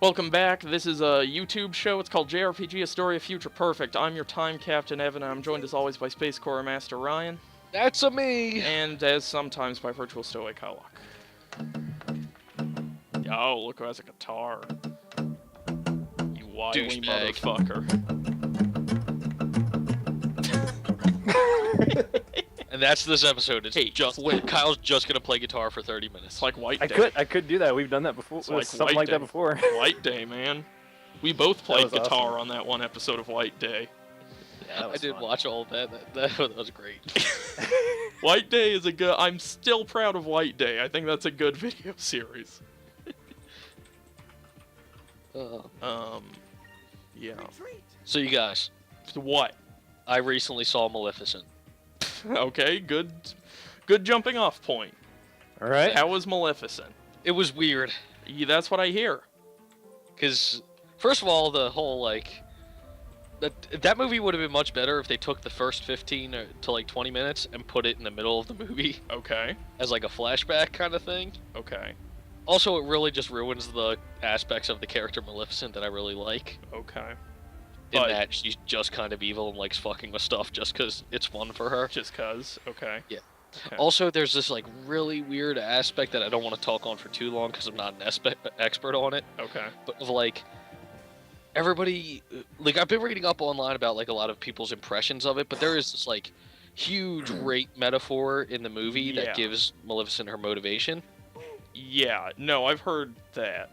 Welcome back. This is a YouTube show. It's called JRPG Historia Future Perfect. I'm your time captain, Evan, and I'm joined as always by Space Corps Master Ryan. That's a me! And as sometimes by Virtual Stowaway Kylok. Oh, look who has a guitar. You wily motherfucker. And that's this episode. It's Hey, just Kyle's just gonna play guitar for 30 minutes. It's like White Day. I could do that. We've done that before. It's like something like that before. White Day, man. We both played guitar awesome. on that one episode of White Day. Yeah, that was I did fun. watch all of that. That was great. White Day is a good... I'm still proud of White Day. I think that's a good video series. Yeah. So you guys, What? I recently saw Maleficent. Okay, good jumping off point. All right. How was Maleficent? It was weird. Yeah, that's what I hear. Because, first of all, the whole, like... That movie would have been much better if they took the first 15 to, like, 20 minutes and put it in the middle of the movie. Okay. As, like, a flashback kind of thing. Okay. Also, it really just ruins the aspects of the character Maleficent that I really like. Okay. In that she's just kind of evil and likes fucking with stuff just because it's fun for her. Just cause. Okay. Yeah. Okay. Also, there's this like really weird aspect that I don't want to talk on for too long because I'm not an expert on it. Okay. But of like everybody, like I've been reading up online about like a lot of people's impressions of it, but there is this like huge rape metaphor in the movie that gives Maleficent her motivation. Yeah. No, I've heard that.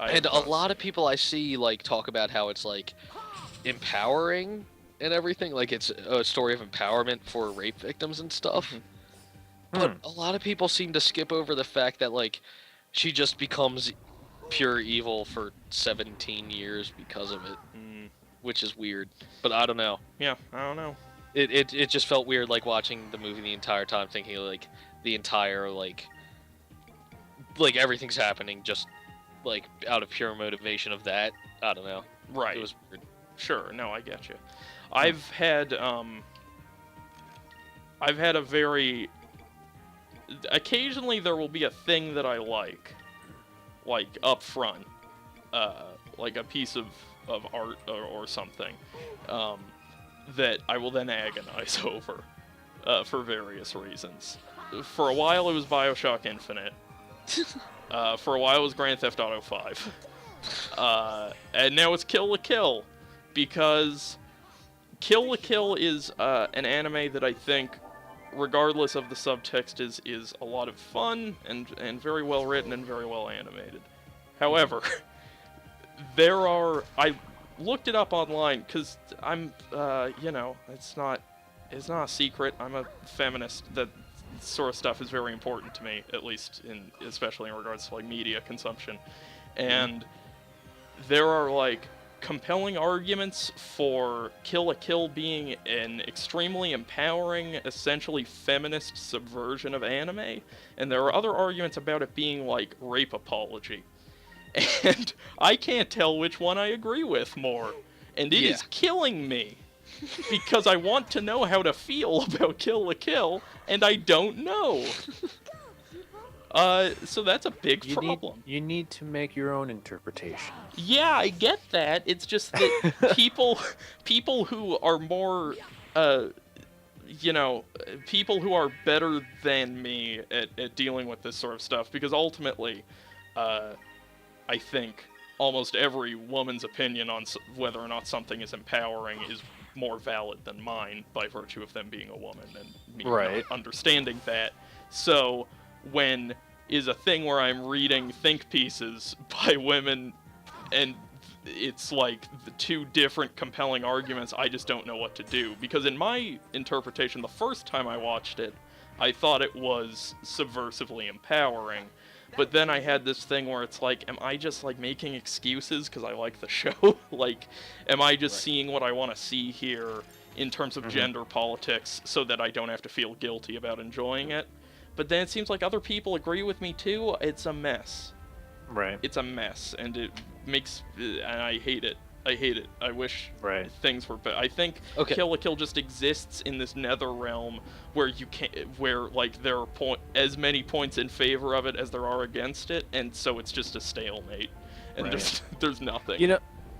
And a lot of people I see like talk about how it's like empowering and everything, like it's a story of empowerment for rape victims and stuff. But a lot of people seem to skip over the fact that like she just becomes pure evil for 17 years because of it, which is weird. But I don't know. Yeah, I don't know. It just felt weird like watching the movie the entire time, thinking like the entire like everything's happening just like out of pure motivation of that. I don't know. Right. It was weird. Sure. No, I get you. I've had a very... Occasionally there will be a thing that I like up front, like a piece of art or something, that I will then agonize over, for various reasons. For a while it was BioShock Infinite. For a while it was Grand Theft Auto 5. And now it's Kill la Kill, because Kill la Kill is an anime that I think, regardless of the subtext, is a lot of fun and very well written and very well animated. However, I looked it up online because I'm, it's not a secret. I'm a feminist. That sort of stuff is very important to me, at least especially in regards to like media consumption. And there are like compelling arguments for Kill la Kill being an extremely empowering, essentially feminist subversion of anime, and there are other arguments about it being like rape apology. And I can't tell which one I agree with more, and it is killing me. Because I want to know how to feel about Kill la Kill, and I don't know. So that's a big problem. You need to make your own interpretation. Yeah, I get that. It's just that people who are more, people who are better than me at dealing with this sort of stuff, because ultimately, I think almost every woman's opinion on whether or not something is empowering is more valid than mine by virtue of them being a woman and me not understanding that. So when is a thing where I'm reading think pieces by women and it's like the two different compelling arguments, I just don't know what to do. Because in my interpretation, the first time I watched it, I thought it was subversively empowering. But then I had this thing where it's like, am I just like making excuses because I like the show? Like, am I just seeing what I want to see here in terms of gender politics so that I don't have to feel guilty about enjoying it? But then it seems like other people agree with me too. It's a mess. Right. It's a mess, and it makes, and I hate it. I hate it. I wish things were better. I think Kill la Kill just exists in this nether realm where you can't, where like there are as many points in favor of it as there are against it, and so it's just a stalemate, and there's nothing. You know,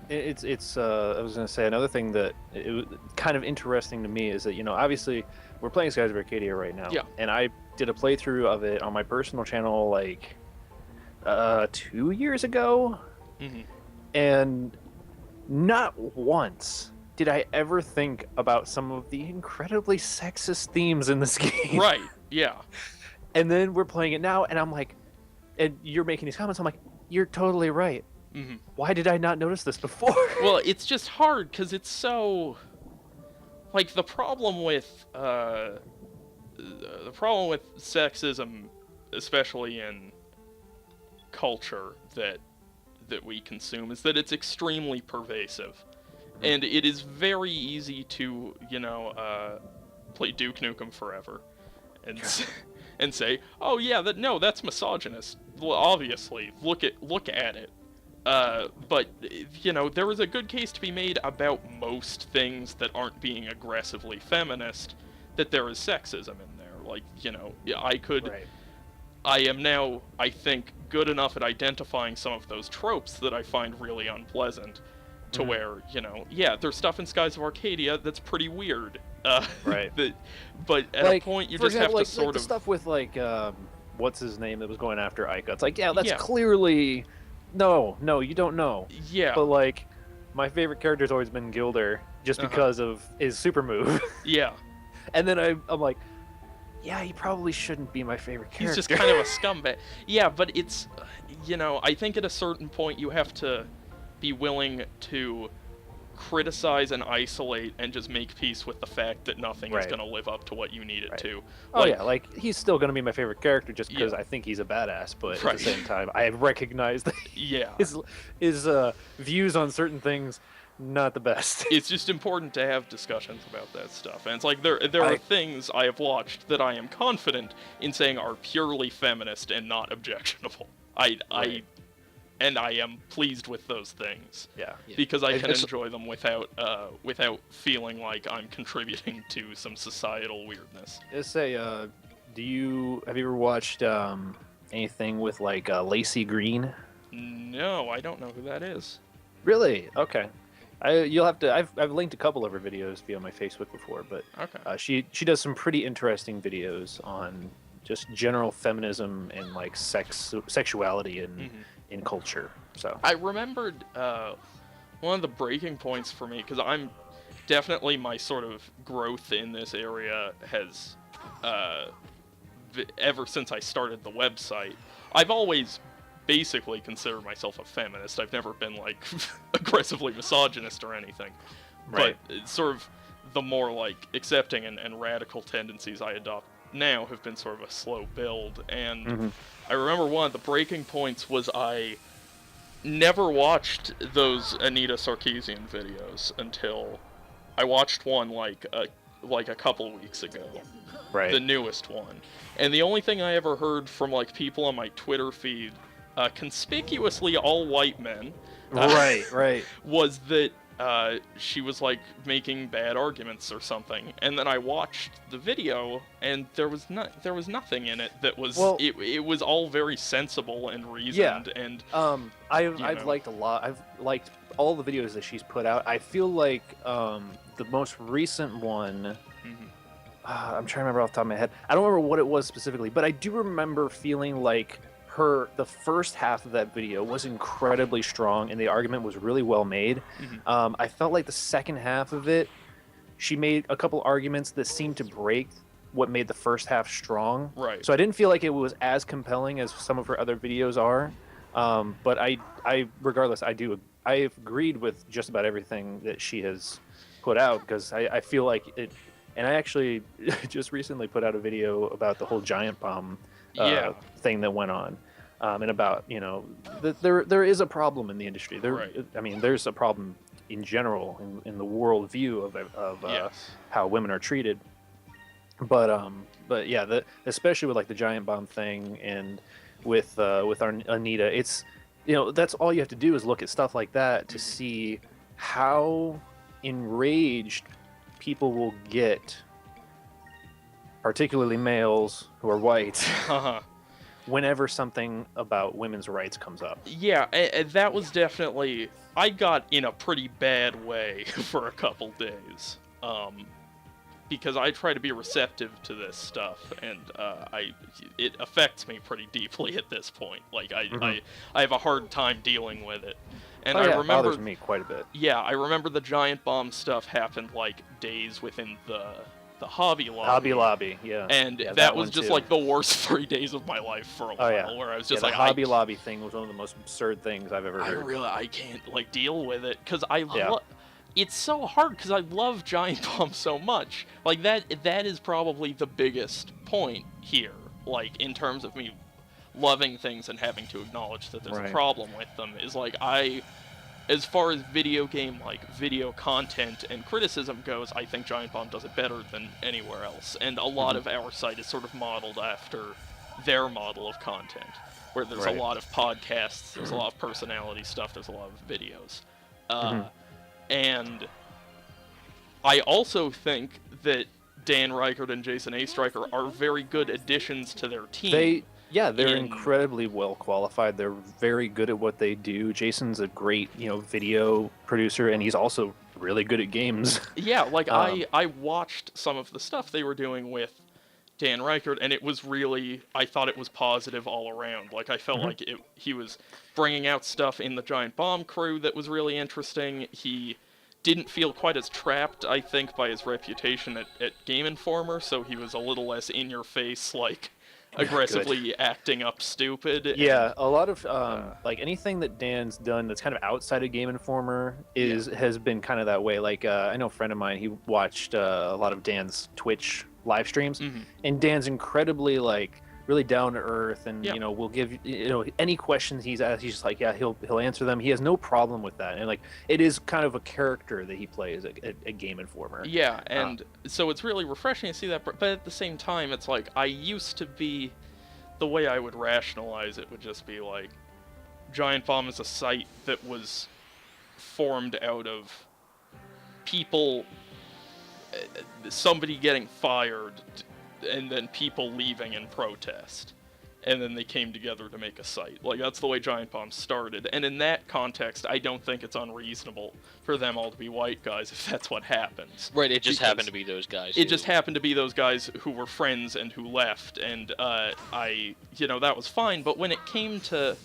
it's I was gonna say another thing that it was kind of interesting to me is that, you know, obviously we're playing Skies of Arcadia right now, and I did a playthrough of it on my personal channel like 2 years ago, and not once did I ever think about some of the incredibly sexist themes in this game. Right, yeah. And then we're playing it now, and I'm like, and you're making these comments, I'm like, you're totally right. Why did I not notice this before? Well, it's just hard, because it's so... Like, the problem with sexism, especially in culture that we consume, is that it's extremely pervasive, and it is very easy to, you know, play Duke Nukem Forever and say, oh yeah, that's misogynist. Well, obviously, look at it. But you know, there is a good case to be made about most things that aren't being aggressively feminist, that there is sexism in there. Like, you know, I am now, I think, good enough at identifying some of those tropes that I find really unpleasant, to where, you know, there's stuff in Skies of Arcadia that's pretty weird. But at a point, you just have to sort of... the stuff with, like, what's his name that was going after Ica. It's like, that's clearly... No, you don't know. Yeah. But, like, my favorite character's always been Gilder, just because of his super move. Yeah. And then I'm like... Yeah, he probably shouldn't be my favorite character. He's just kind of a scumbag. Yeah, but it's, you know, I think at a certain point you have to be willing to criticize and isolate and just make peace with the fact that nothing is going to live up to what you need it to. Oh, like, he's still going to be my favorite character just because I think he's a badass, but at the same time, I recognize that his views on certain things, not the best. It's just important to have discussions about that stuff, and it's like there are things I have watched that I am confident in saying are purely feminist and not objectionable. I am pleased with those things. Yeah. Because I can enjoy them without feeling like I'm contributing to some societal weirdness. Let's say, have you ever watched anything with like Lacey Green? No, I don't know who that is. Really? Okay. You'll have to. I've linked a couple of her videos via my Facebook before, but she does some pretty interesting videos on just general feminism and like sexuality in culture. So I remembered one of the breaking points for me, because I'm definitely, my sort of growth in this area has ever since I started the website. I've always basically consider myself a feminist. I've never been like aggressively misogynist or anything, but it's sort of the more like accepting and radical tendencies I adopt now have been sort of a slow build. And I remember one of the breaking points was I never watched those Anita Sarkeesian videos until I watched one like a couple weeks ago, the newest one. And the only thing I ever heard from like people on my Twitter feed, conspicuously all white men, was that she was like making bad arguments or something. And then I watched the video, and there was nothing in it that was it was all very sensible and reasoned. And I've liked a lot. I've liked all the videos that she's put out. I feel like the most recent one, I'm trying to remember off the top of my head. I don't remember what it was specifically, but I do remember feeling like the first half of that video was incredibly strong, and the argument was really well made. I felt like the second half of it, she made a couple arguments that seemed to break what made the first half strong. So I didn't feel like it was as compelling as some of her other videos are. But regardless, I've agreed with just about everything that she has put out, because I feel like it. And I actually just recently put out a video about the whole giant bomb thing that went on, and about, you know, there is a problem in the industry. I mean, there's a problem in general in the world view of how women are treated. But yeah, especially with like the giant bomb thing, and with our Anita, it's, you know, that's all you have to do is look at stuff like that to see how enraged people will get, particularly males who are white, whenever something about women's rights comes up. Yeah, and that was definitely... I got in a pretty bad way for a couple days. Because I try to be receptive to this stuff, and it affects me pretty deeply at this point. Like, I have a hard time dealing with it. And I remember, it bothers me quite a bit. Yeah, I remember the giant bomb stuff happened, like, days within the Hobby Lobby. Hobby Lobby, yeah. And yeah, that was just, like, the worst 3 days of my life for a while, where I was just the like... Hobby Lobby thing was one of the most absurd things I've ever heard. I can't, like, deal with it, because it's so hard, because I love Giant Bomb so much. Like, that is probably the biggest point here, like, in terms of me loving things and having to acknowledge that there's a problem with them, is, like, as far as video content and criticism goes, I think Giant Bomb does it better than anywhere else, and a lot of our site is sort of modeled after their model of content, where there's a lot of podcasts, there's a lot of personality stuff, there's a lot of videos. And I also think that Dan Reichert and Jason A. Stryker are very good additions to their team. They're incredibly well qualified. They're very good at what they do. Jason's a great, video producer, and he's also really good at games. Yeah, like I watched some of the stuff they were doing with Dan Reichert, and it was really, I thought it was positive all around. Like, I felt like he was bringing out stuff in the Giant Bomb crew that was really interesting. He didn't feel quite as trapped, I think, by his reputation at Game Informer, so he was a little less in-your-face, like, aggressively acting up stupid. Yeah, a lot of, like, anything that Dan's done that's kind of outside of Game Informer has been kind of that way. Like, I know a friend of mine, he watched a lot of Dan's Twitch live streams, and Dan's incredibly, like, really down to earth, and will give any questions he's asked, he's just like, he'll answer them. He has no problem with that, and like, it is kind of a character that he plays at Game Informer. Yeah, and so it's really refreshing to see that, but at the same time, it's like, I used to be, the way I would rationalize it would just be like, Giant Bomb is a site that was formed out of people, somebody getting fired, and then people leaving in protest, and then they came together to make a site. Like, that's the way Giant Bomb started, and in that context, I don't think it's unreasonable for them all to be white guys if that's what happens. Right, it just happened to be those guys. It just happened to be those guys who were friends and who left, and that was fine, but when it came to,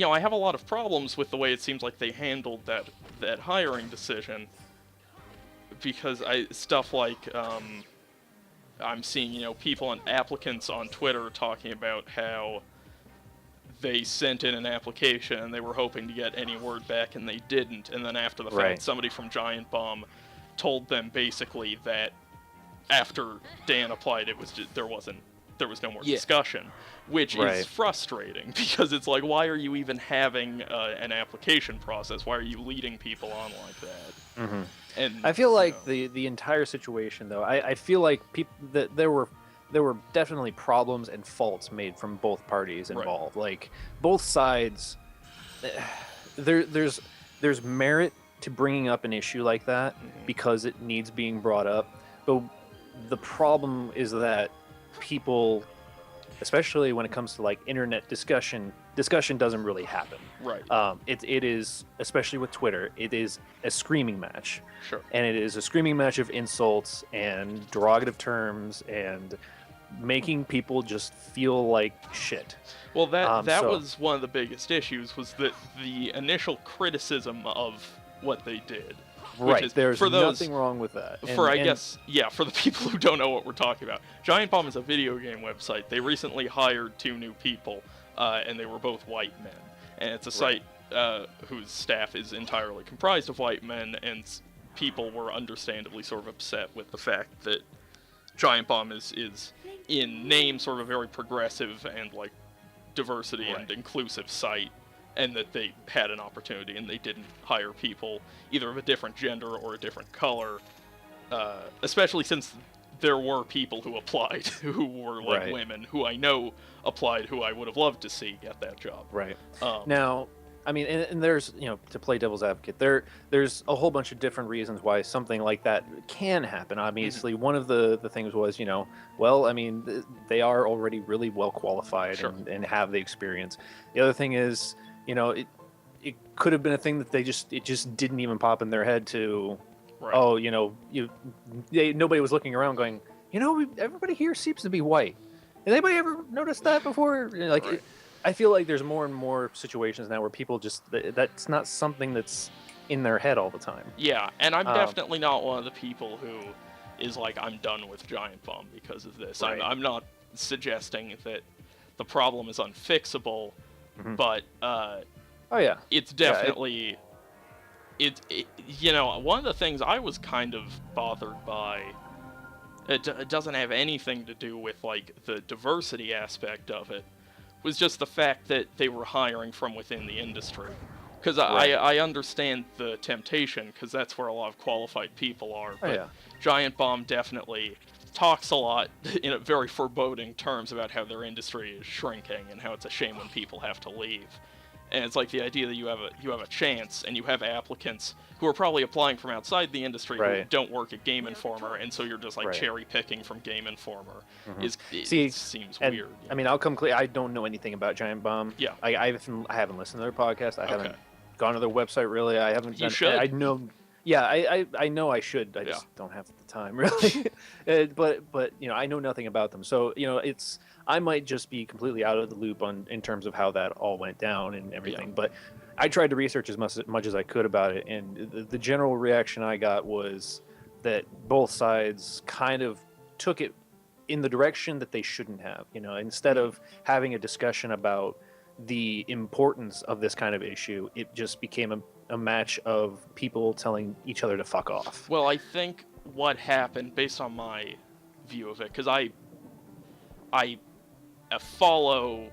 I have a lot of problems with the way it seems like they handled that hiring decision, because stuff like, I'm seeing, people and applicants on Twitter talking about how they sent in an application and they were hoping to get any word back and they didn't, and then after the fact, somebody from Giant Bomb told them basically that after Dan applied, there was no more discussion, which is frustrating, because it's like, why are you even having an application process? Why are you leading people on like that? And I feel like the entire situation, though, I feel like that there were definitely problems and faults made from both parties involved. Like, both sides, there's merit to bringing up an issue like that because it needs being brought up. But the problem is that people, especially when it comes to like internet discussion doesn't really happen. Right. It is, especially with Twitter, it is a screaming match. Sure. And it is a screaming match of insults and derogative terms and making people just feel like shit. Well, that was one of the biggest issues, was that the initial criticism of what they did. Right, there's nothing wrong with that. For the people who don't know what we're talking about, Giant Bomb is a video game website. They recently hired 2 new people, and they were both white men. And it's a site whose staff is entirely comprised of white men, and people were understandably sort of upset with the fact that Giant Bomb is in name sort of a very progressive and like diversity and inclusive site, and that they had an opportunity and they didn't hire people either of a different gender or a different color, especially since there were people who applied who were like women, who I know applied, who I would have loved to see get that job. Right. Now, I mean, and there's, to play devil's advocate, there's a whole bunch of different reasons why something like that can happen. Obviously, one of the things was, well, I mean, they are already really well qualified Sure. and have the experience. The other thing is, it could have been a thing that it just didn't even pop in their head to, Right. oh, nobody was looking around going, everybody here seems to be white. Has anybody ever noticed that before? Right. I feel like there's more and more situations now where people that's not something that's in their head all the time. Yeah, and I'm definitely not one of the people who is like, I'm done with Giant Bomb because of this. Right. I'm not suggesting that the problem is unfixable, but oh yeah, it's definitely one of the things I was kind of bothered by. It doesn't have anything to do with like the diversity aspect of it. Was just the fact that they were hiring from within the industry. Because Right. I understand the temptation, because that's where a lot of qualified people are. But yeah. Giant Bomb definitely talks a lot in a very foreboding terms about how their industry is shrinking and how it's a shame when people have to leave. And it's like the idea that you have a chance and you have applicants who are probably applying from outside the industry who Right. don't work at Game Informer, and so you're just like Right. cherry picking from Game Informer. It See, seems and, weird. I mean, I'll come clear. I don't know anything about Giant Bomb. Yeah. I haven't listened to their podcast. I haven't Okay. gone to their website really. I haven't. You should. I know. Yeah, I know I should. I just don't have the time really. But I know nothing about them. So I might just be completely out of the loop in terms of how that all went down and everything. Yeah. But I tried to research as much as I could about it, and the general reaction I got was that both sides kind of took it in the direction that they shouldn't have. Instead of having a discussion about the importance of this kind of issue, it just became a match of people telling each other to fuck off. Well, I think what happened, based on my view of it, because I follow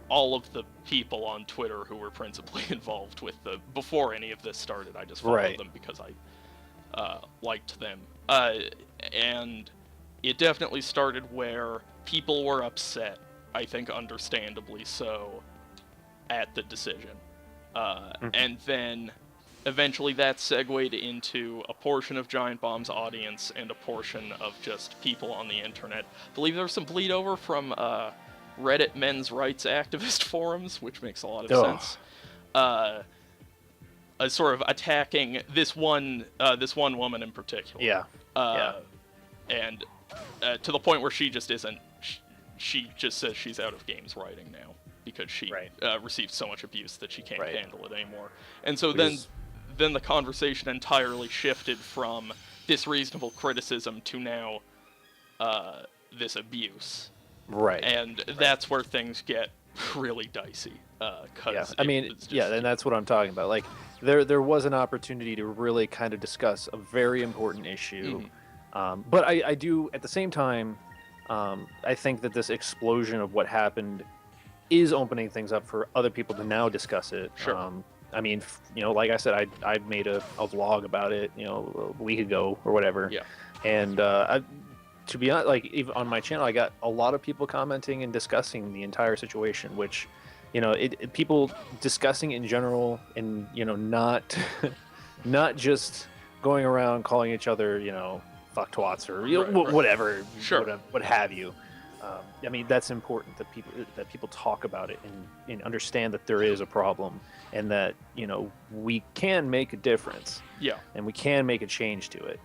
all of the people on Twitter who were principally involved with before any of this started. I just followed Right. them because I liked them. And it definitely started where people were upset, I think understandably so, at the decision. And then eventually that segued into a portion of Giant Bomb's audience and a portion of just people on the internet. I believe there was some bleed over from Reddit men's rights activist forums, which makes a lot of sense. Sort of attacking this one woman in particular. Yeah. And to the point where she just isn't. She just says she's out of games writing now because she received so much abuse that she can't handle it anymore. And so then the conversation entirely shifted from this reasonable criticism to now this abuse. Right. And that's where things get really dicey. And that's what I'm talking about. Like, there was an opportunity to really kind of discuss a very important issue. But I do, at the same time, I think that this explosion of what happened is opening things up for other people to now discuss it. Sure. I mean, like I said, I made a vlog about it, a week ago or whatever. Yeah. And to be honest, like, even on my channel, I got a lot of people commenting and discussing the entire situation, which, people discussing in general and, not, not just going around calling each other, fuck twats or whatever, Sure. what have you. I mean, that's important that people talk about it and understand that there is a problem and that we can make a difference. Yeah. And we can make a change to it.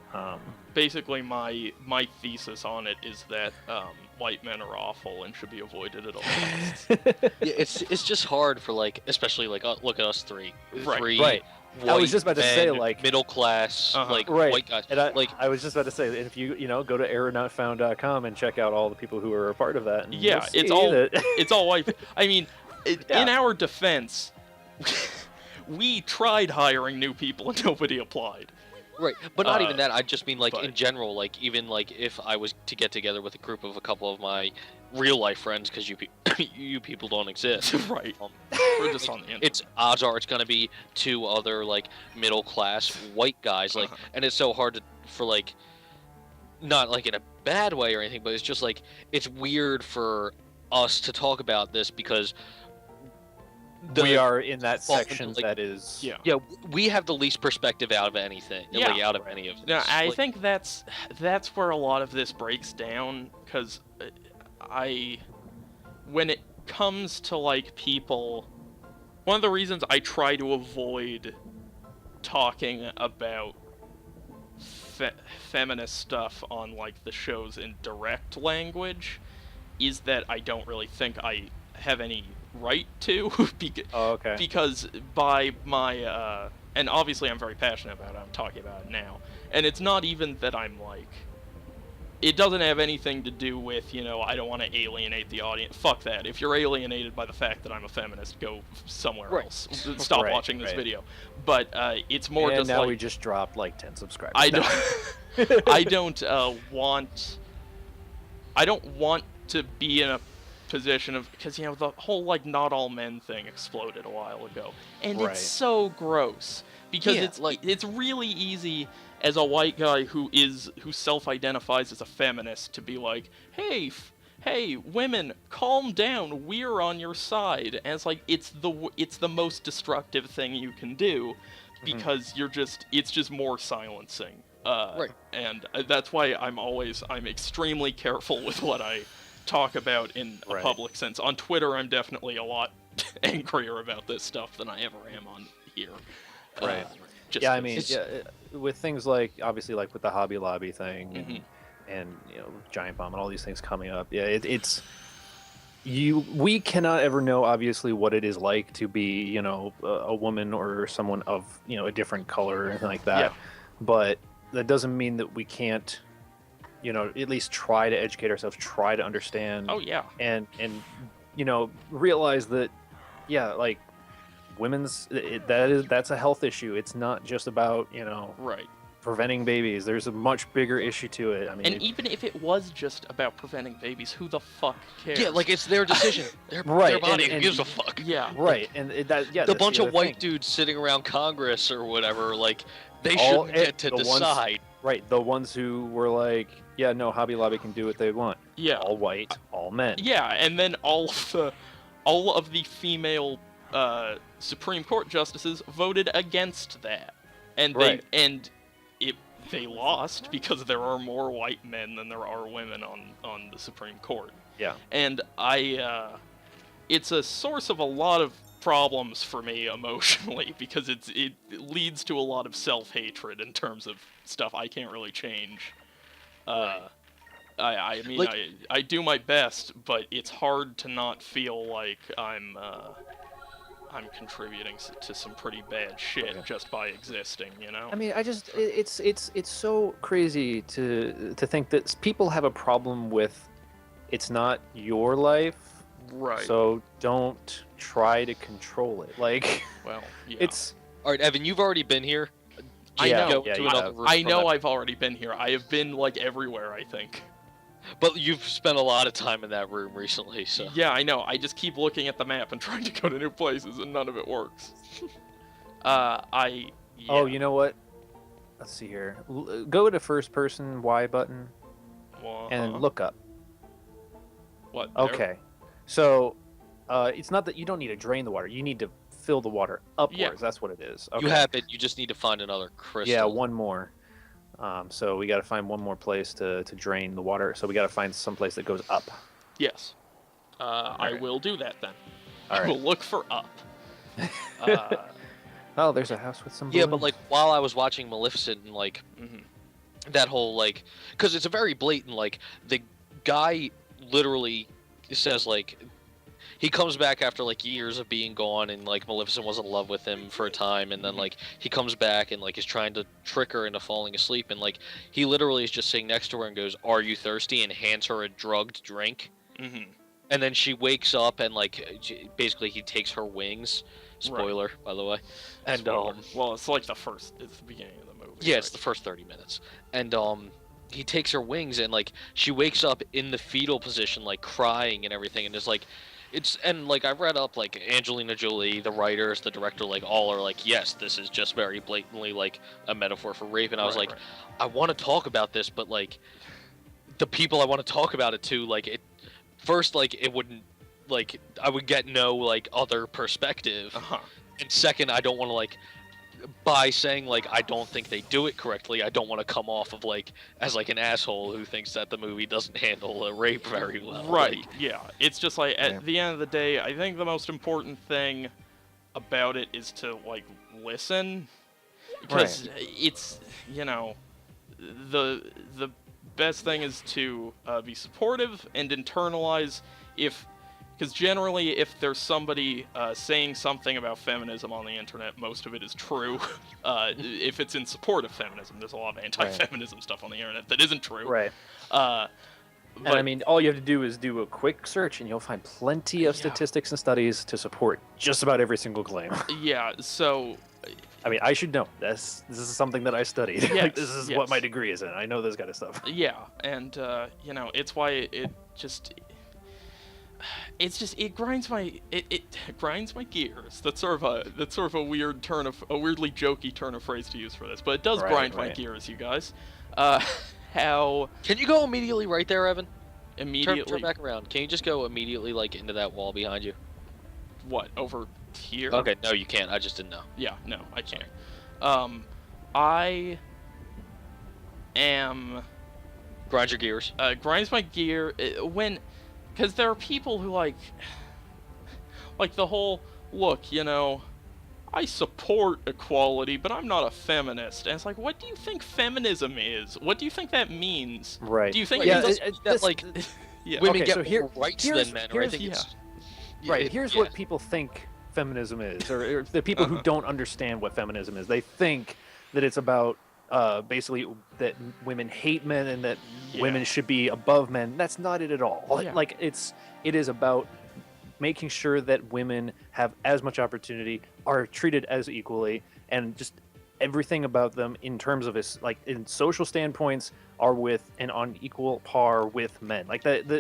Basically, my thesis on it is that white men are awful and should be avoided at all costs. Yeah, it's just hard for, like, especially like look at us three. Right. I was just about to say, like, middle class, like right. white guys. And I was just about to say, if you go to errornotfound.com and check out all the people who are a part of that. And Yeah, it's all it's all white. I mean, in our defense, we tried hiring new people and nobody applied. Right, but not even that. I just mean, like, but- in general, like, even, like, if I was to get together with a group of a couple of my real-life friends, because you people don't exist. Right. We're just on the internet. It's odds are it's going to be two other, like, middle-class white guys, like, and it's so hard for, like, not, like, in a bad way or anything, but it's just, like, it's weird for us to talk about this because we are in that fall section into, like, that is. Yeah, we have the least perspective out of anything. Yeah. Like, out of any of this. No, I Like, think that's where a lot of this breaks down, because when it comes to like people, one of the reasons I try to avoid talking about feminist stuff on like the shows in direct language is that I don't really think I have any right to because by my and obviously I'm very passionate about it, I'm talking about it now, and it's not even that I'm like, it doesn't have anything to do with, you know, I don't want to alienate the audience. Fuck that. If you're alienated by the fact that I'm a feminist, go somewhere else. Stop watching this video. But it's more just now like, we just dropped like 10 subscribers. I don't I don't want to be in a position of, because, you know, the whole like not all men thing exploded a while ago, and it's so gross because it's really easy as a white guy who self-identifies as a feminist to be like, hey, women, calm down, we're on your side. And it's like, it's the most destructive thing you can do, because it's just more silencing. And that's why I'm extremely careful with what I talk about in a public sense. On Twitter, I'm definitely a lot angrier about this stuff than I ever am on here. I mean, with things like, obviously, like with the Hobby Lobby thing, and you know, Giant Bomb and all these things coming up, we cannot ever know, obviously, what it is like to be, you know, a woman or someone of, you know, a different color or anything like that. But that doesn't mean that we can't, you know, at least try to educate ourselves, try to understand. And you know, realize that, like, that's a health issue. It's not just about, you know, preventing babies. There's a much bigger issue to it. I mean, and even if it was just about preventing babies, who the fuck cares? Yeah, like, it's their decision. Their body. Who gives a fuck? And the bunch of white dudes sitting around Congress or whatever, like, they shouldn't get to decide. The ones who were like, yeah, no, Hobby Lobby can do what they want. All white, all men. And then all of the female Supreme Court justices voted against that, and they lost because there are more white men than there are women on the Supreme Court. And it's a source of a lot of problems for me emotionally, because it leads to a lot of self-hatred in terms of stuff I can't really change. I mean, like, I do my best, but it's hard to not feel like I'm contributing to some pretty bad shit just by existing, you know? I mean, it's so crazy to think that people have a problem with, it's not your life, so don't try to control it. Like, it's... Alright, Evan, you've already been here. I know I've already been here. I have been, like, everywhere, I think. But you've spent a lot of time in that room recently, so... Yeah, I know. I just keep looking at the map and trying to go to new places, and none of it works. Oh, you know what? Let's see here. Go to first-person Y button, and look up. What? There? Okay. So, it's not that you don't need to drain the water. You need to fill the water upwards. That's what it is. Okay. You have it. You just need to find another crystal. Yeah, one more. So we got to find one more place to drain the water. So we got to find some place that goes up. Yes. I will do that then. I will look for up. Oh, there's a house with some balloons. Yeah, but like, while I was watching Maleficent and like that whole like, because it's a very blatant, like, the guy literally says, like, he comes back after like years of being gone, and like Maleficent was in love with him for a time, and then like he comes back and like is trying to trick her into falling asleep, and like he literally is just sitting next to her and goes, "Are you thirsty?" and hands her a drugged drink. And then she wakes up and like basically he takes her wings. Spoiler, by the way. And well, it's like it's the beginning of the movie. Yeah, it's the first 30 minutes. And he takes her wings, and like she wakes up in the fetal position, like crying and everything, and it's like. And like I've read up, like Angelina Jolie, the writers, the director, like all are like, yes, this is just very blatantly like a metaphor for rape. And I was like, I want to talk about this, but like the people I want to talk about it to, like, it first, like, it wouldn't like I would get no like other perspective. And second, I don't want to like by saying like I don't think they do it correctly, I don't want to come off of like as like an asshole who thinks that the movie doesn't handle a rape very well. Right. Like, yeah. It's just like at the end of the day, I think the most important thing about it is to like listen, because it's, you know, the best thing is to be supportive and internalize because generally if there's somebody saying something about feminism on the internet, most of it is true. If it's in support of feminism, there's a lot of anti-feminism stuff on the internet that isn't true. Right. But, and I mean, all you have to do is do a quick search, and you'll find plenty of statistics and studies to support just about every single claim. Yeah, so... I mean, I should know. This is something that I studied. Yes, like, this is what my degree is in. I know this kind of stuff. Yeah, and, you know, it's why it grinds my... It grinds my gears. That's sort of a weird a weirdly jokey turn of phrase to use for this, but it does grind my gears, you guys. How... Can you go immediately right there, Evan? Immediately? Turn back around. Can you just go immediately, like, into that wall behind you? What, over here? Okay, no, you can't. I just didn't know. Yeah, no, I can't. I am... Grind your gears. Grinds my gear when... Because there are people who, like the whole, look, you know, I support equality, but I'm not a feminist. And it's like, what do you think feminism is? What do you think that means? Right. Do you think that like women get more rights than men? Or I think it's, here's what people think feminism is, or the people who don't understand what feminism is. They think that it's about basically that women hate men and that women should be above men. That's not it at all. Like it is about making sure that women have as much opportunity, are treated as equally, and just everything about them in terms of like in social standpoints are with and on equal par with men. Like that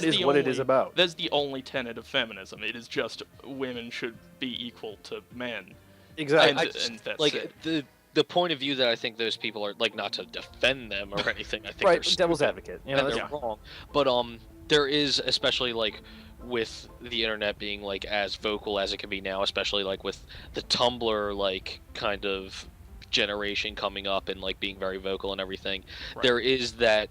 is what it is about. That's the only tenet of feminism. It is just women should be equal to men. Exactly. And that's like it. The point of view that I think those people are, like, not to defend them or anything. I think right, they're devil's advocate. You know, and they're wrong. But there is, especially like with the internet being like as vocal as it can be now, especially like with the Tumblr like kind of generation coming up and like being very vocal and everything. Right. There is that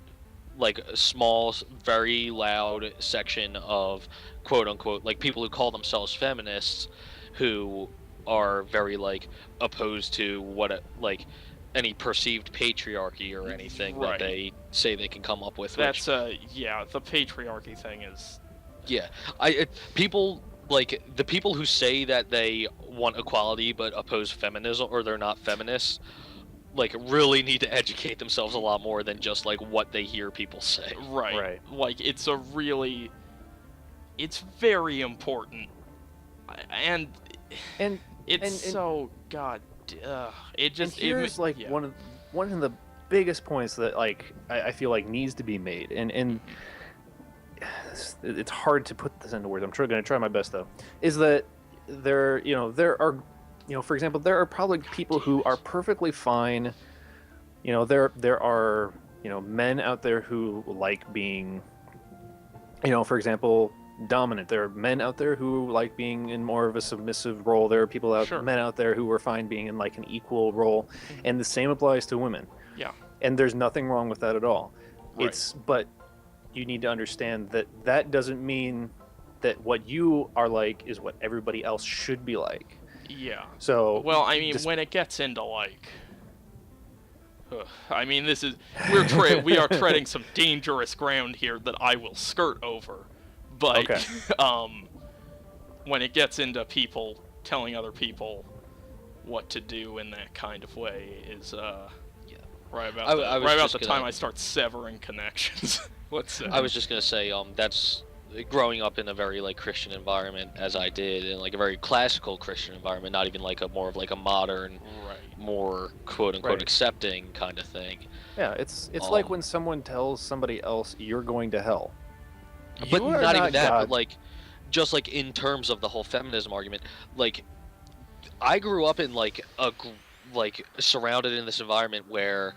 like small, very loud section of quote unquote like people who call themselves feminists who are very like opposed to what like any perceived patriarchy or anything that they say they can come up with. That's the patriarchy thing is people like the people who say that they want equality but oppose feminism or they're not feminists like really need to educate themselves a lot more than just like what they hear people say. Right. Like it's very important, and it's so god. It just and here's one of the biggest points that like I feel like needs to be made, and it's hard to put this into words. I'm going to try my best though. Is that there are for example, there are probably people who are perfectly fine. There are men out there who like being for example, dominant. There are men out there who like being in more of a submissive role. There are men out there who are fine being in like an equal role, and the same applies to women. Yeah. And there's nothing wrong with that at all. Right. But you need to understand that doesn't mean that what you are like is what everybody else should be like. Yeah. So well, I mean, when it gets into like, I mean, we are treading some dangerous ground here that I will skirt over. But when it gets into people telling other people what to do in that kind of way is right about the time I start severing connections. I was just gonna say that's growing up in a very like Christian environment as I did, in like a very classical Christian environment, not even like more of like a modern, more quote unquote accepting kind of thing. Yeah, it's like when someone tells somebody else you're going to hell. But not even that, but like just like in terms of the whole feminism argument, like I grew up in like surrounded in this environment where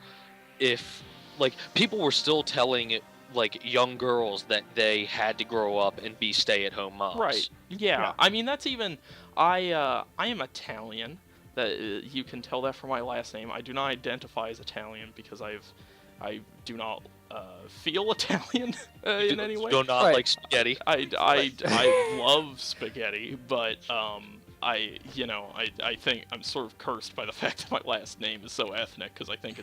if like people were still telling like young girls that they had to grow up and be stay-at-home moms. Right. Yeah. I mean, that's even. I am Italian. That you can tell that from my last name. I do not identify as Italian because I do not feel Italian in any way. Do not like spaghetti. I love spaghetti, but I think I'm sort of cursed by the fact that my last name is so ethnic because I think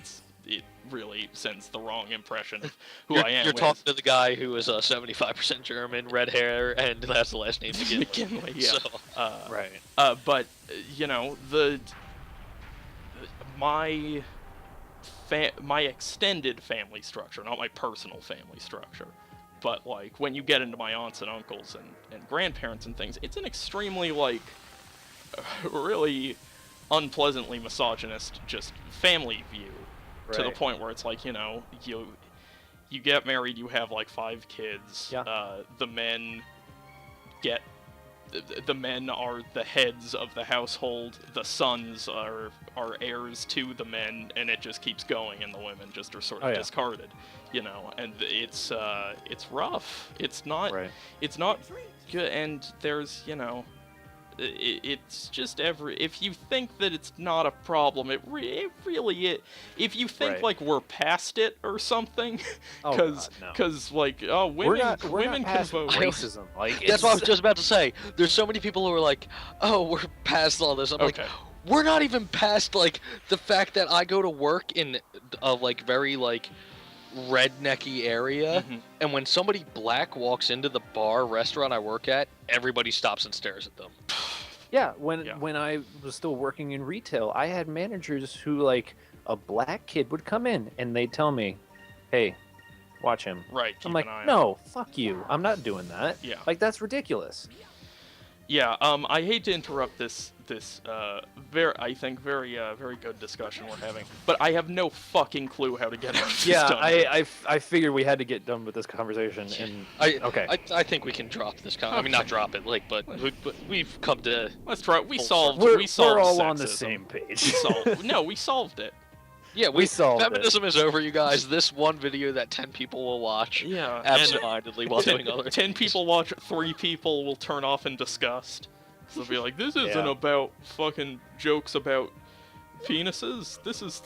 it really sends the wrong impression of who I am. You're talking to the guy who is 75% German, red hair, and that's the last name McKinley. Yeah. So, Right. But my extended family structure, not my personal family structure, but like when you get into my aunts and uncles and grandparents and things, it's an extremely like really unpleasantly misogynist just family view. To the point where it's like, you get married, you have like 5 kids. Yeah. The men are the heads of the household. The sons are heirs to the men, and it just keeps going, and the women just are sort of discarded. And it's rough. It's not good, and there's it's just if you think that it's not a problem, it really is. If you think like we're past it or something, because women can vote. Racism, like that's what I was just about to say. There's so many people who are like, oh, we're past all this. I'm like, we're not even past like the fact that I go to work in a like very like rednecky area, and when somebody black walks into the restaurant I work at, everybody stops and stares at them. Yeah, when I was still working in retail, I had managers who, like, a black kid would come in and they'd tell me, "Hey, watch him." Right. I'm like, "No, fuck you. I'm not doing that." Yeah. Like, that's ridiculous. Yeah. I hate to interrupt this very good discussion we're having, but I have no fucking clue how to get out of this. Yeah, I figured we had to get done with this conversation, and I think we can drop this. I mean, not drop it, like, but we've come to. Let's try. We solved. We're all sexism. on the same page. We solved it. Yeah, we solved feminism is over, you guys. This one video that 10 people will watch, absentmindedly while doing other 10 people watch, 3 people will turn off in disgust. So they'll be like, this isn't about fucking jokes about penises. This is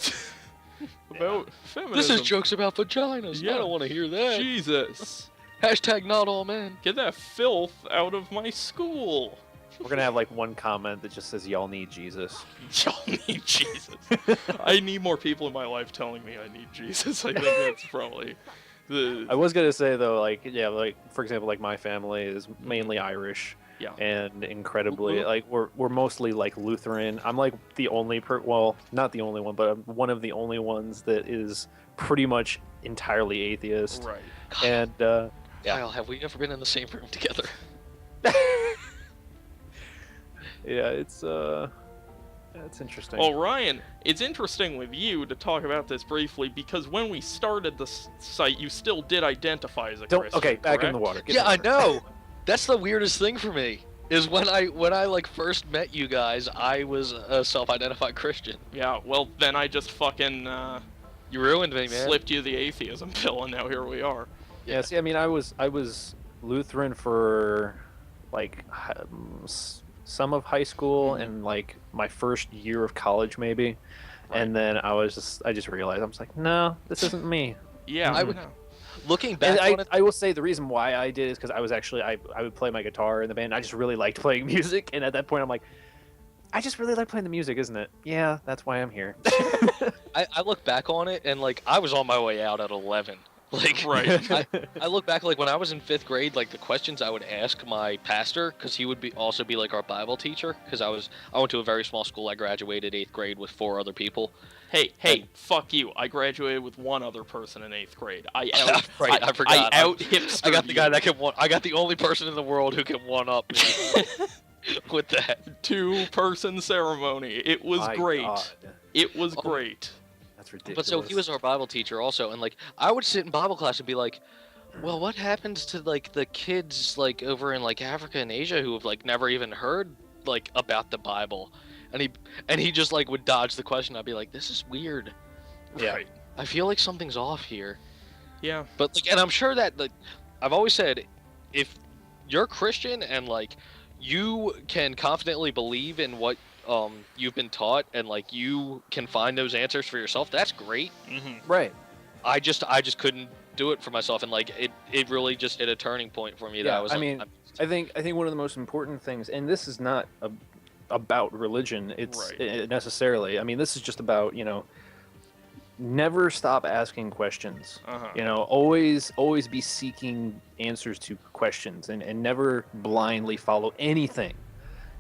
about feminism. This is jokes about vaginas. I don't want to hear that. Jesus. Hashtag not all men. Get that filth out of my school. We're gonna have like one comment that just says, "Y'all need Jesus." Y'all need Jesus. I need more people in my life telling me I need Jesus. I think that's probably I was gonna say though, like, for example, like my family is mainly Irish. Yeah. And incredibly, like, we're mostly like Lutheran. I'm like the only not the only one, but I'm one of the only ones that is pretty much entirely atheist. Right. And Kyle, have we ever been in the same room together? Yeah, it's interesting. Well, Ryan, it's interesting with you to talk about this briefly because when we started the site, you still did identify as a Christian. Okay, back in the correct? water. I know. That's the weirdest thing for me. Is when I like first met you guys, I was a self-identified Christian. Yeah, well then I just fucking you ruined me, man. Slipped you the atheism pill, and now here we are. Yeah, see, I mean, I was Lutheran for like some of high school and like my first year of college maybe, and then I just realized I was like, no, this isn't me. Yeah, I would know. Looking back on it, I will say the reason why I did is because I was actually I would play my guitar in the band. I just really liked playing music, and at that point I'm like, I just really like playing the music, isn't it? Yeah, that's why I'm here. I look back on it and like I was on my way out at 11. Like, right. I look back, like when I was in 5th grade, like the questions I would ask my pastor, because he would also be like our Bible teacher, because I went to a very small school. I graduated 8th grade with 4 other people. Hey, fuck you. I graduated with 1 other person in 8th grade. I forgot. I out hipster. I got the guy that can I got the only person in the world who can one up me with that 2-person ceremony. It was great. God. It was great. That's ridiculous. But so he was our Bible teacher also, and like I would sit in Bible class and be like, well, what happens to like the kids like over in like Africa and Asia who have like never even heard like about the Bible? And he just like would dodge the question. I'd be like, this is weird. Yeah. Right. I feel like something's off here. Yeah. But like, and I'm sure that like, I've always said, if you're Christian and like you can confidently believe in what you've been taught and like you can find those answers for yourself, that's great. Right. I just couldn't do it for myself, and like it really just hit a turning point for me. That I was like, I think one of the most important things, and this is not about religion, it's necessarily. I mean, this is just about, you know, never stop asking questions. You know, always be seeking answers to questions, and never blindly follow anything.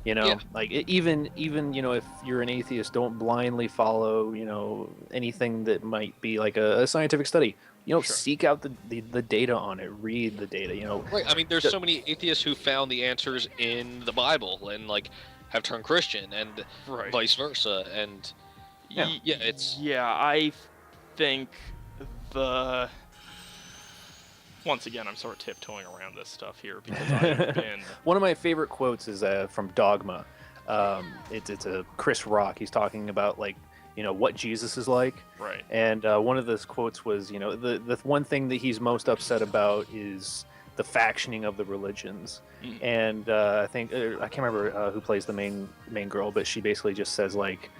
You know, like even you know, if you're an atheist, don't blindly follow, you know, anything that might be like a scientific study. You know, seek out the data on it, read the data. You know, right? I mean, there's so many atheists who found the answers in the Bible and like have turned Christian and vice versa. And I think the once again, I'm sort of tiptoeing around this stuff here because I've been... One of my favorite quotes is from Dogma. It's a Chris Rock. He's talking about, like, you know, what Jesus is like. Right. And one of those quotes was, you know, the one thing that he's most upset about is the factioning of the religions. And I think, I can't remember who plays the main girl, but she basically just says, like,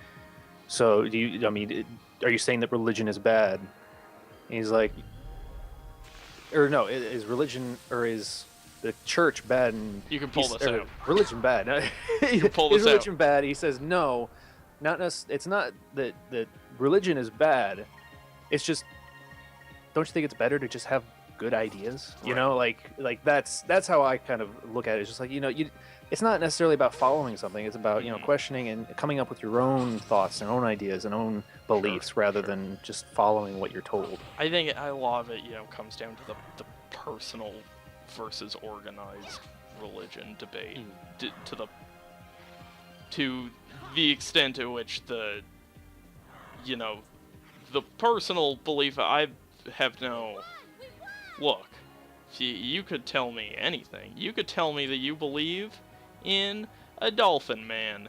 so are you saying that religion is bad? And he's like... Or no, is religion, or is the church bad? And you can pull this out. Religion bad. You can pull this is religion bad? He says no, it's not that religion is bad. It's just, don't you think it's better to just have good ideas? You know, like that's how I kind of look at it. It's just like, you know, it's not necessarily about following something. It's about, you know, questioning and coming up with your own thoughts and own ideas and own beliefs rather than just following what you're told. I think a lot of it, you know, comes down to the personal versus organized religion debate. To the extent to which the personal belief, I have no... Look, you could tell me anything. You could tell me that you believe in a Dolphin-Man.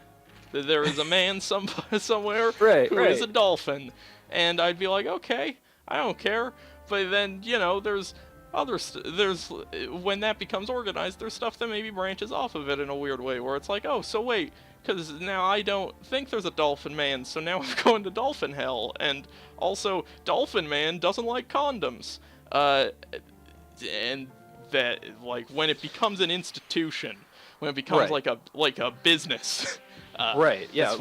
That there is a man somewhere who is a dolphin. And I'd be like, okay, I don't care. But then, you know, there's when that becomes organized, there's stuff that maybe branches off of it in a weird way, where it's like, oh, so wait, because now I don't think there's a Dolphin-Man, so now I'm going to Dolphin Hell. And also, Dolphin-Man doesn't like condoms. And that, like, when it becomes an institution, when it becomes like a business. Yeah.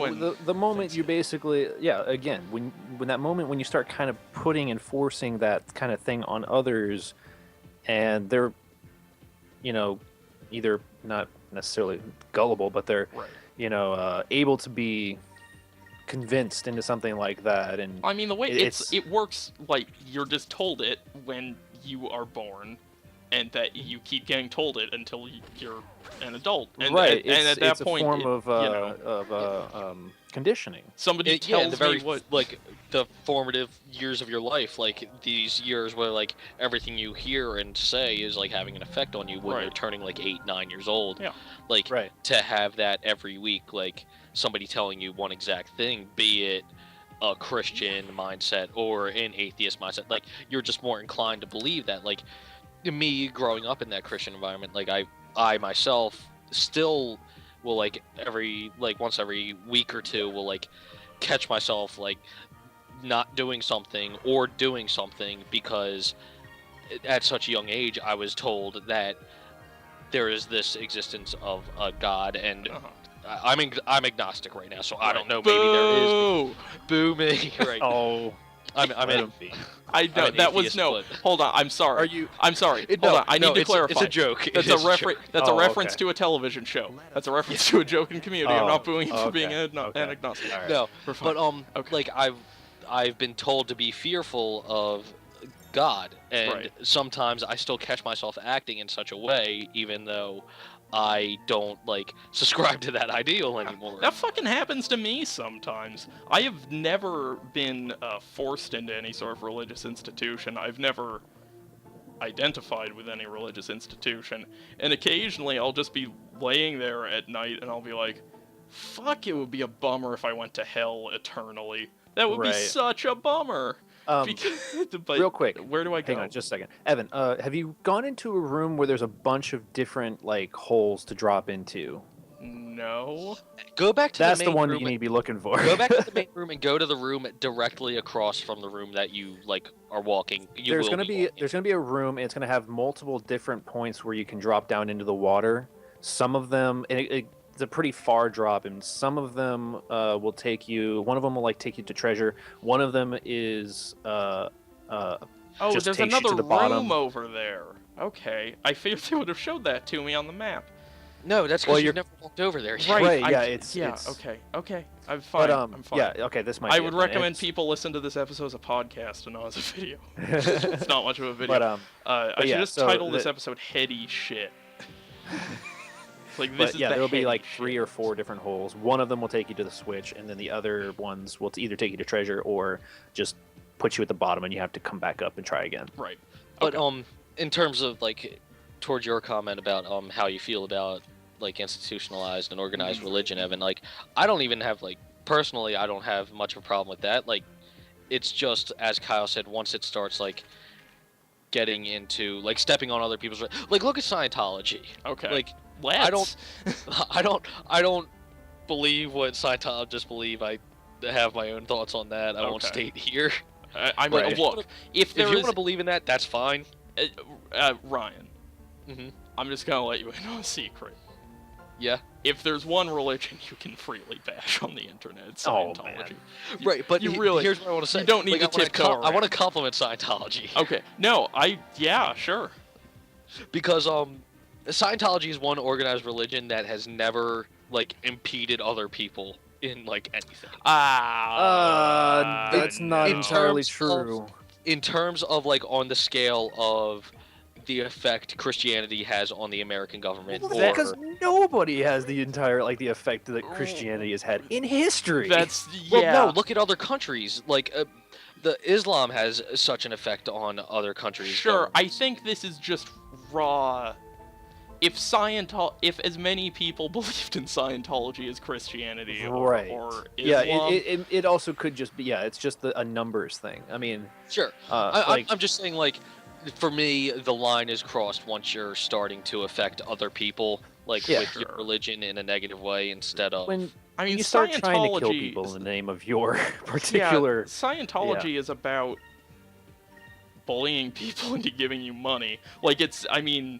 The moment you basically, again, when that moment when you start kind of putting and forcing that kind of thing on others, and they're, you know, either not necessarily gullible, but they're, you know, able to be convinced into something like that. And I mean, the way it works, like, you're just told it when you are born, and that you keep getting told it until you're an adult. And, and at that point, it's a form of conditioning. Somebody tells me what... like, the formative years of your life, like, these years where, like, everything you hear and say is, like, having an effect on you when you're turning, like, 8, 9 years old. Yeah. Like, to have that every week, like, somebody telling you one exact thing, be it a Christian mindset or an atheist mindset, like, you're just more inclined to believe that. Like, me growing up in that Christian environment, like, I myself still will, like, once every week or two will, like, catch myself, like, not doing something or doing something because at such a young age I was told that there is this existence of a God, and I'm agnostic right now, so I don't know. Maybe there is. Boo me! Right. Oh. I know that was no. Hold on, I'm sorry. I'm sorry. Hold on, I need to clarify. It's a joke. That's a reference to a television show. That's a reference to a joke in Community. I'm not booing you for being an agnostic. Right. No, but like I've been told to be fearful of God, and sometimes I still catch myself acting in such a way, even though I don't, like, subscribe to that ideal anymore. That fucking happens to me sometimes. I have never been forced into any sort of religious institution. I've never identified with any religious institution. And occasionally I'll just be laying there at night and I'll be like, fuck, it would be a bummer if I went to hell eternally. That would be such a bummer. But real quick, where do I go? Hang on, just a second, Evan. Have you gone into a room where there's a bunch of different like holes to drop into? No. Go back to That's the main the one room. that you need to be looking for. Go back to the main room and go to the room directly across from the room that you like are walking. There's gonna be a room, and it's gonna have multiple different points where you can drop down into the water. Some of them, and it's a pretty far drop, and some of them will take you. One of them will like take you to treasure. One of them is Oh, just there's takes you another to the room bottom. over there. Okay, I figured they would have showed that to me on the map. No, that's because you've never walked over there. Right, yeah, it's okay. I'm But fine. I'm fine. yeah, okay, this might. I be would it then. recommend It's- people listen to this episode as a podcast and not as a video. It's not much of a video. But I should yeah, just so title this episode "Heady Shit." Like this But is yeah, the there'll be heady like shit. 3 or 4 different holes. One of them will take you to the switch, and then the other ones will either take you to treasure or just put you at the bottom, and you have to come back up and try again. Right. But Okay. in terms of like, towards your comment about how you feel about like institutionalized and organized religion, Evan, like I don't even have like personally, I don't have much of a problem with that. Like, it's just as Kyle said, once it starts like getting into like stepping on other people's like look at Scientology. Okay. Like Let's. I don't believe what Scientologists believe. I have my own thoughts on that. I won't Okay. state here. I mean, Right. look. If If you want want to believe in that, that's fine. Ryan, Mhm. I'm just gonna let you in on a secret. Yeah. If there's one religion you can freely bash on the internet, it's Oh, Scientology. man. Right, but you really- here's what I want to say. you don't need like, to tiptoe I want to around. compliment Scientology Okay. No, yeah, sure. because Scientology is one organized religion that has never like impeded other people in like anything. That's not in entirely terms true. In terms of like on the scale of the effect Christianity has on the American government, Because nobody has the entire the effect that Christianity has had in history. That's well, yeah. no, look at other countries. Like the Islam has such an effect on other countries. Sure, I think this is just raw. If as many people believed in Scientology as Christianity, right. or yeah, Islam, it also could just be it's just a numbers thing. I mean, Sure. I'm just saying, like, for me, the line is crossed once you're starting to affect other people, like Yeah. with your religion in a negative way instead of. when I mean, you start trying to kill Scientology- people in the name of your particular. Scientology is about bullying people into giving you money. Like I mean,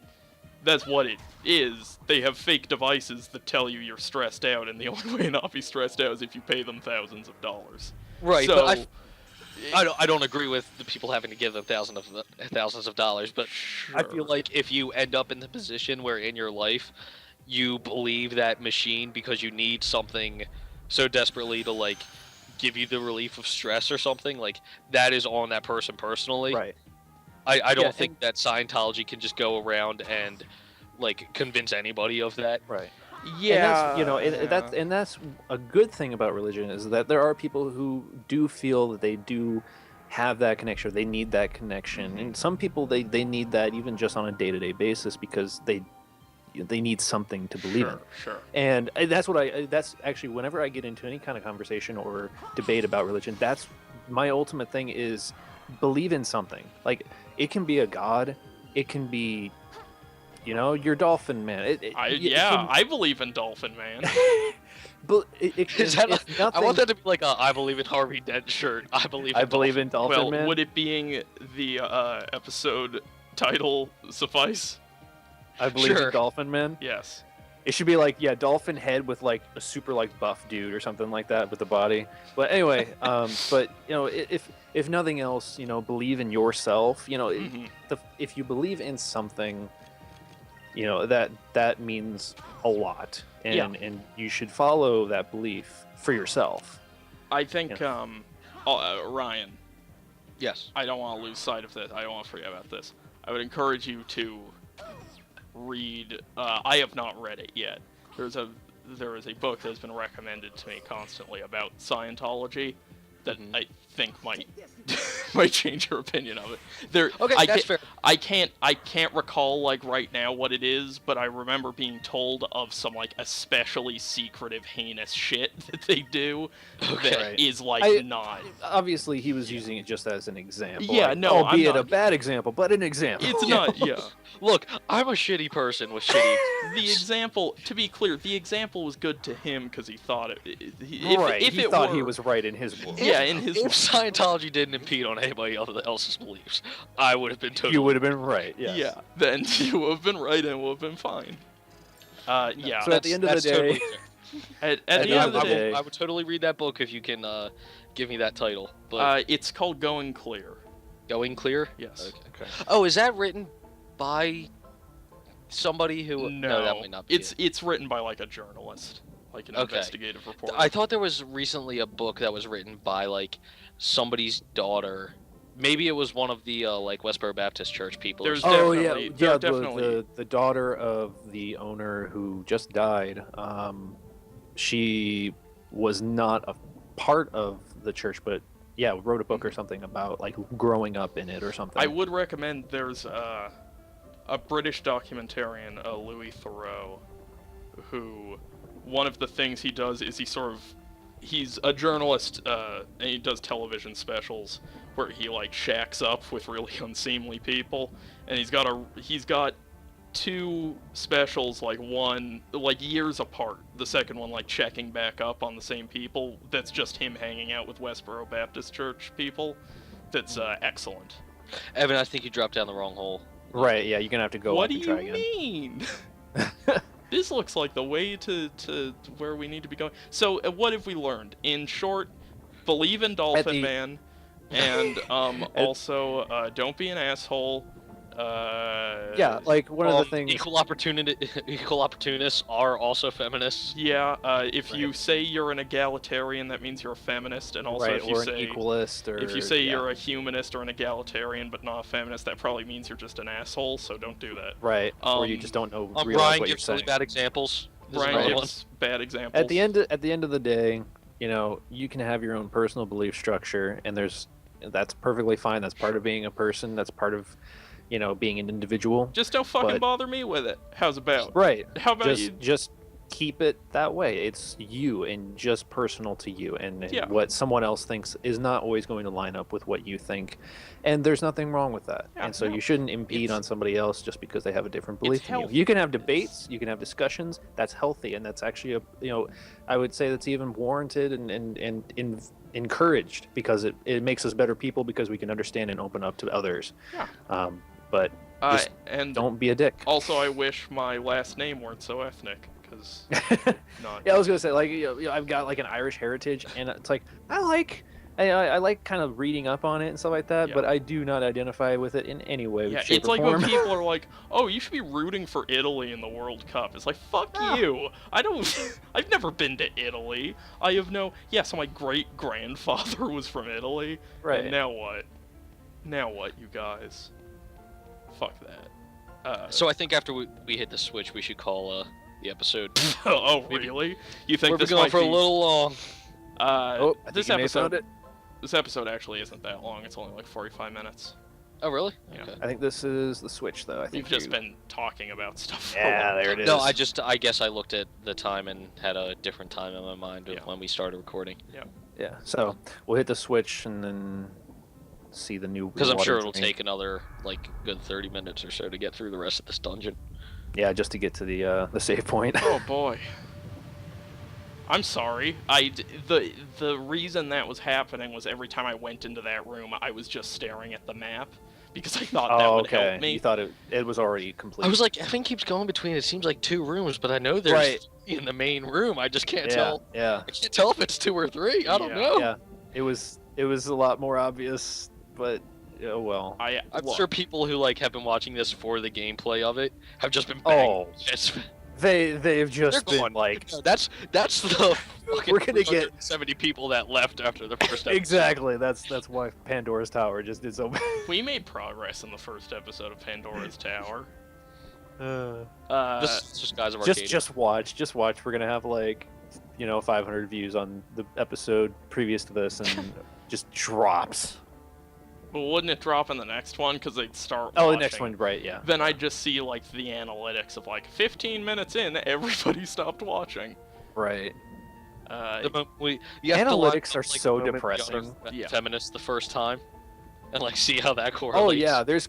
that's what it is. They have fake devices that tell you you're stressed out, and the only way to not be stressed out is if you pay them thousands of dollars. Right, So, but I don't agree with the people having to give them thousands of dollars, but I feel Sure. like if you end up in the position where in your life you believe that machine because you need something so desperately to like give you the relief of stress or something, like that is on that person personally. Right. I don't Yeah, think that Scientology can just go around and like convince anybody of that. Right. Yeah, And that's a good thing about religion is that there are people who do feel that they do have that connection, or they need that connection, and some people they need that even just on a day-to-day basis because they need something to believe in. Sure. And that's actually whenever I get into any kind of conversation or debate about religion, that's my ultimate thing is believe in something. Like it can be a god, it can be your Dolphin-Man. I believe in Dolphin-Man. But Is that if I want that to be like a I believe in Harvey Dent shirt. I believe in Dolphin Well, Man. would it being the episode title suffice? I believe Sure. in Dolphin Man. Yes. It should be like Dolphin head with like a super buff dude or something like that with the body. But anyway, but if nothing else, believe in yourself. Mhm. If you believe in something, that means a lot, and you should follow that belief for yourself. I think, Ryan, Yes. I don't want to lose sight of this. I don't want to forget about this. I would encourage you to read. I have not read it yet. There is a book that has been recommended to me constantly about Scientology that I think might change your opinion of it. Okay, that's fair. I can't recall like right now what it is, but I remember being told of some like especially secretive, heinous shit that they do that is like not. Obviously, he was using it just as an example. Yeah, like, no, albeit a bad example, but an example. It's not. Yeah. Look, I'm a shitty person with shitty. The example, to be clear, the example was good to him because he thought it. If he thought he was right in his world. Yeah, in his. If Scientology didn't impede on anybody else's beliefs, I would have been totally. You would have been right. Yes. Yeah. Then you would have been right and would have been fine. Yeah. So at the end of the day. Totally at the end of the day, I would totally read that book if you can give me that title. But it's called Going Clear. Going Clear? Yes. Okay. Oh, is that written by somebody who? No, that might not be. It's written by like a journalist, like an investigative reporter. I thought there was recently a book that was written by like somebody's daughter. Maybe it was one of the like Westboro Baptist Church people. There's definitely. definitely. The daughter of the owner who just died. She was not a part of the church, but wrote a book or something about like growing up in it or something. I would recommend. There's a British documentarian, Louis Theroux, who one of the things he does is he's a journalist and he does television specials where he like shacks up with really unseemly people, and he's got two specials, like one like years apart, the second one like checking back up on the same people, that's just him hanging out with Westboro Baptist Church people. That's excellent. Evan, I think you dropped down the wrong hole. Right, yeah, you're gonna have to go What up do and try you again. mean? This looks like the way to where we need to be going. So, what have we learned? In short, believe in Dolphin-Man, and also don't be an asshole. Yeah, like one of the things. Equal opportunists are also feminists. Yeah, if you say you're an egalitarian, that means you're a feminist, and also if you or say an equalist, or if you say you're a humanist or an egalitarian but not a feminist, that probably means you're just an asshole. So don't do that. Right, or you just don't know realize Brian what you're gives saying. really bad examples. Brian gives bad examples. At the end of the day, you can have your own personal belief structure, and that's perfectly fine. That's part of being a person. That's part of being an individual. Just don't fucking bother me with it. How's about? Right. How about just keep it that way. It's you and just personal to you, and what someone else thinks is not always going to line up with what you think, and there's nothing wrong with that. Yeah, and so you shouldn't impede on somebody else just because they have a different belief than you. healthy. You can have debates, you can have discussions. That's healthy, and that's actually I would say that's even warranted and encouraged, because it makes us better people because we can understand and open up to others. Yeah. But just and don't be a dick. Also, I wish my last name weren't so ethnic, because not. Yeah, I was gonna say, like, I've got like an Irish heritage, and it's like I like kind of reading up on it and stuff like that, but I do not identify with it in any way. Yeah, shape, it's or like form. when people are like, "Oh, you should be rooting for Italy in the World Cup." It's like, fuck you. I don't. I've never been to Italy. I have no. Yeah, so my great grandfather was from Italy. Right. And now what? Now what, you guys? Fuck that. So I think after we hit the switch, we should call the episode. Oh, really? You think We're this going might for be... a little long. I think this you may have found episode. it. This episode actually isn't that long. It's only like 45 minutes. Oh, really? Yeah. Okay. I think this is the switch, though. I think We've just been talking about stuff. For Yeah, there it is. No, I guess I looked at the time and had a different time in my mind of when we started recording. Yeah. So we'll hit the switch and then see the new. Because I'm sure it'll drain. take another like good 30 minutes or so to get through the rest of this dungeon. Yeah, just to get to the save point. Oh boy. I'm sorry. The reason that was happening was every time I went into that room, I was just staring at the map because I thought that would help me. You thought it was already complete. I was like, Evan keeps going between. It seems like 2 rooms, but I know there's in the main room. I just can't tell. Yeah. I can't tell if it's 2 or 3. I don't know. Yeah. It was a lot more obvious, but oh well. I'm sure people who like have been watching this for the gameplay of it have just been banging. They've just been like, that's the fucking we're gonna get 70 people that left after the first episode. Exactly. That's why Pandora's Tower just did so bad. We made progress in the first episode of Pandora's Tower. Just guys of Arcadia. Just watch. We're gonna have like 500 views on the episode previous to this, and just drops. But wouldn't it drop in the next one because they'd start Oh, watching? the next one, right? Yeah. Then I'd just see like the analytics of like 15 minutes in, everybody stopped watching. Right. Analytics are so depressing. Feminist the first time, and like see how that correlates. Oh yeah, it's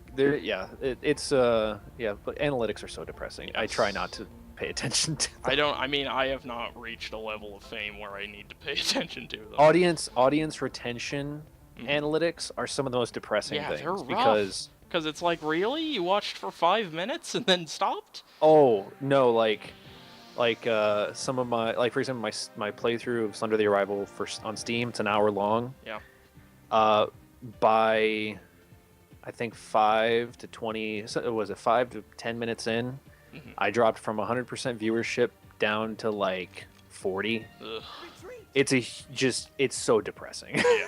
but analytics are so depressing. Yes. I try not to pay attention to them. I have not reached a level of fame where I need to pay attention to them. Audience retention analytics are some of the most depressing things. They're rough. Because it's like, really? You watched for 5 minutes and then stopped? Oh, no, like some of my, like for example, my playthrough of Slender the Arrival on Steam, it's an hour long. Yeah. By, I think 5 to 20, was it 5 to 10 minutes in, I dropped from 100% viewership down to like 40. Ugh. It's so depressing. Yeah.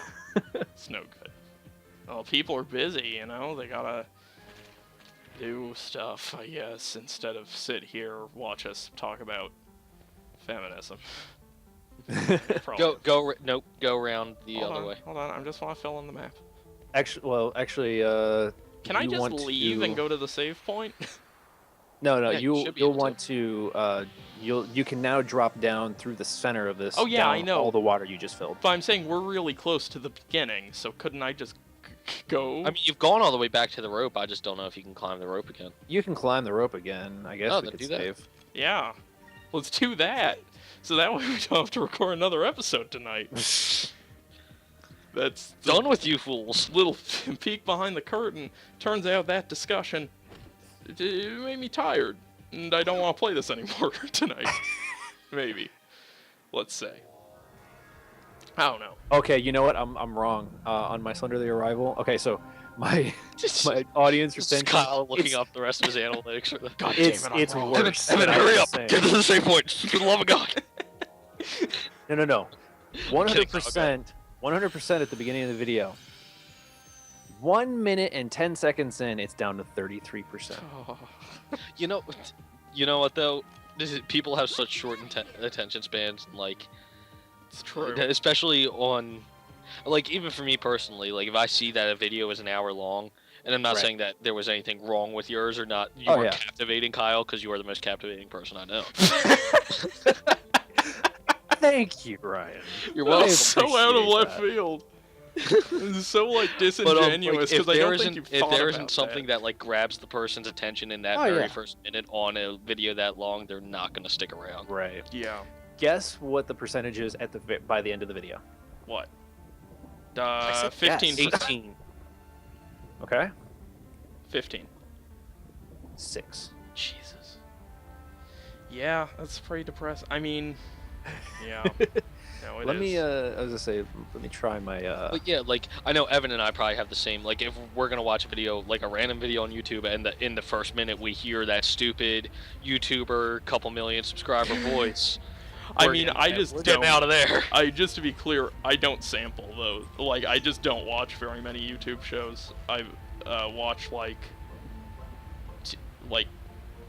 It's no good. Well, people are busy, they gotta do stuff, I guess, instead of sit here, watch us talk about feminism. Go around the other way. Hold on, I just want to fill in the map. Actually, can I just leave and go to the save point? No, you'll want to. You can now drop down through the center of this. Oh yeah, I know. All the water you just filled. But I'm saying we're really close to the beginning, so couldn't I just go? I mean, you've gone all the way back to the rope. I just don't know if you can climb the rope again. You can climb the rope again. I guess we could save. Yeah, let's do that. So that way we don't have to record another episode tonight. That's done with you fools. Little peek behind the curtain. Turns out that discussion it made me tired, and I don't want to play this anymore tonight. Maybe. Let's say. I don't know. Okay, you know what? I'm wrong. On my Slender the Arrival. Okay, so my audience retention. Kyle looking up the rest of his analytics. God damn it! It's worse. Evan, hurry up! Get to the same point. For the love of God. No. 100%. 100% at the beginning of the video. 1 minute and 10 seconds in, it's down to 33%. Oh. You know what though? People have such short attention spans, like. It's true. Especially on, like, even for me personally, like, if I see that a video is an hour long, and I'm not saying that there was anything wrong with yours or not, you weren't captivating, Kyle, because you are the most captivating person I know. Thank you, Ryan. You're welcome. So out of left field. It's so, like, disingenuous, because I don't think you've thought If there about isn't something that, like, grabs the person's attention in that very first minute on a video that long, they're not going to stick around. Right. Yeah. Guess what the percentage is by the end of the video? What? 15. 18. Okay. 15. 6. Jesus. Yeah, that's pretty depressing. I mean, yeah. No, it let is. me, I was gonna say, let me try my, But yeah, like, I know Evan and I probably have the same, like, if we're gonna watch a video, like a random video on YouTube, and in the first minute we hear that stupid YouTuber, couple million subscriber voice. I mean, I just we're don't. Getting out of there. Just to be clear, I don't sample though. Like, I just don't watch very many YouTube shows. I watch like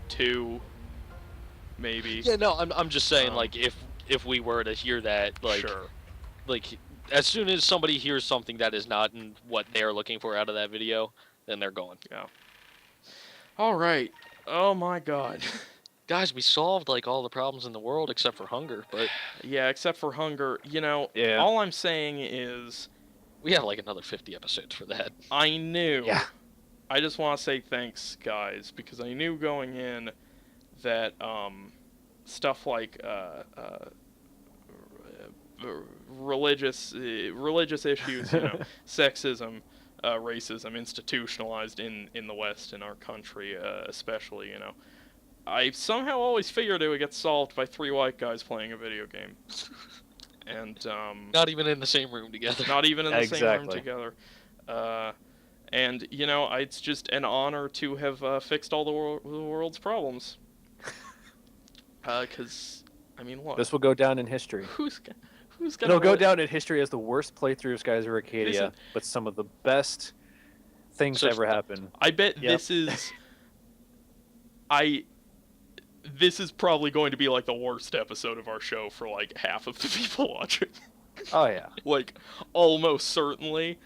2, maybe. Yeah, no, I'm just saying, like, if we were to hear that, like, sure. Like, as soon as somebody hears something that is not in what they're looking for out of that video, then they're going. Yeah. All right. Oh my God. Guys, we solved, like, all the problems in the world except for hunger, but... Yeah, except for hunger. All I'm saying is... We have, like, another 50 episodes for that. I knew. Yeah. I just want to say thanks, guys, because I knew going in that, stuff like, religious issues, sexism, racism, institutionalized in the West, in our country, especially, I somehow always figured it would get solved by 3 white guys playing a video game. And, not even in the same room together. Not even in the same room together. And, it's just an honor to have fixed all the world's problems. Because, I mean, look. This will go down in history. Who's gonna... It'll go down in history as the worst playthrough of Skies of Arcadia, but some of the best things to ever happen. I bet this is... This is probably going to be, like, the worst episode of our show for, like, half of the people watching. Oh, yeah. Like, almost certainly.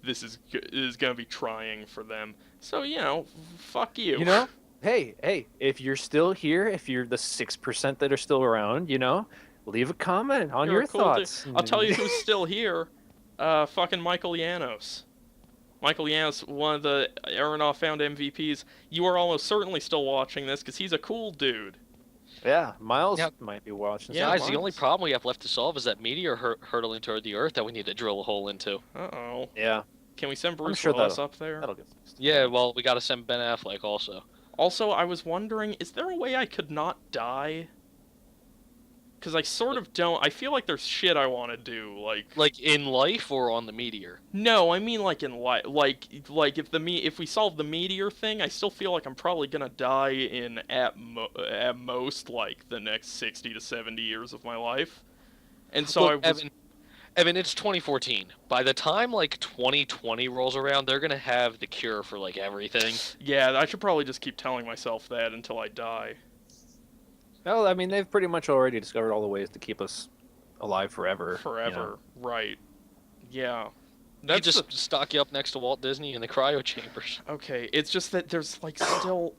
this is gonna be trying for them. So fuck you. You know, hey, if you're still here, if you're the 6% that are still around, leave a comment on You're your a cool thoughts. I'll tell you who's still here. Fucking Michael Yanos. Michael Yanos, one of the Aronoff found MVPs. You are almost certainly still watching this because he's a cool dude. Yeah, Miles might be watching. Yeah, guys, the only problem we have left to solve is that meteor hurtling toward the Earth that we need to drill a hole into. Uh-oh. Yeah. Can we send Bruce Willis up there? That'll get fixed. Yeah, well, we gotta send Ben Affleck also. Also, I was wondering, is there a way I could not die? Because I sort of don't. I feel like there's shit I want to do, like in life or on the meteor. No, I mean like in life. Like if we solve the meteor thing, I still feel like I'm probably gonna die in at most like the next 60 to 70 years of my life. And so Look, Evan, it's 2014. By the time like 2020 rolls around, they're gonna have the cure for like everything. Yeah, I should probably just keep telling myself that until I die. Well, I mean, they've pretty much already discovered all the ways to keep us alive forever. Forever, right. Yeah. They just stock you up next to Walt Disney in the cryo chambers. Okay, it's just that there's like still...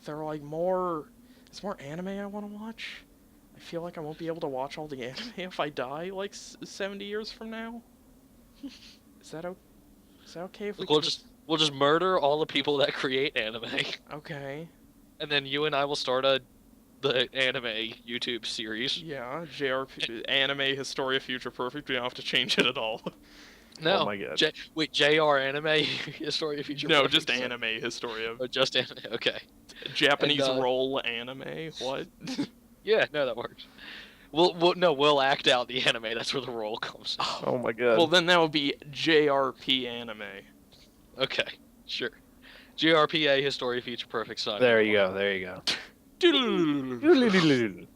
There are like more... There's more anime I want to watch. I feel like I won't be able to watch all the anime if I die like 70 years from now. Is that okay if we'll just murder all the people that create anime. Okay. And then you and I will start the anime YouTube series. Yeah, JRPG, anime Historia Future Perfect. We don't have to change it at all. No. Oh my god. JR anime Historia Future Perfect. No, just anime Historia. Oh, just anime. Okay. Japanese role anime. What? Yeah, no, that works. We'll act out the anime. That's where the role comes in. Oh my god. Well, then that would be JRP anime. Okay, sure. JRPA Historia Future Perfect Son. There you go. Doodle.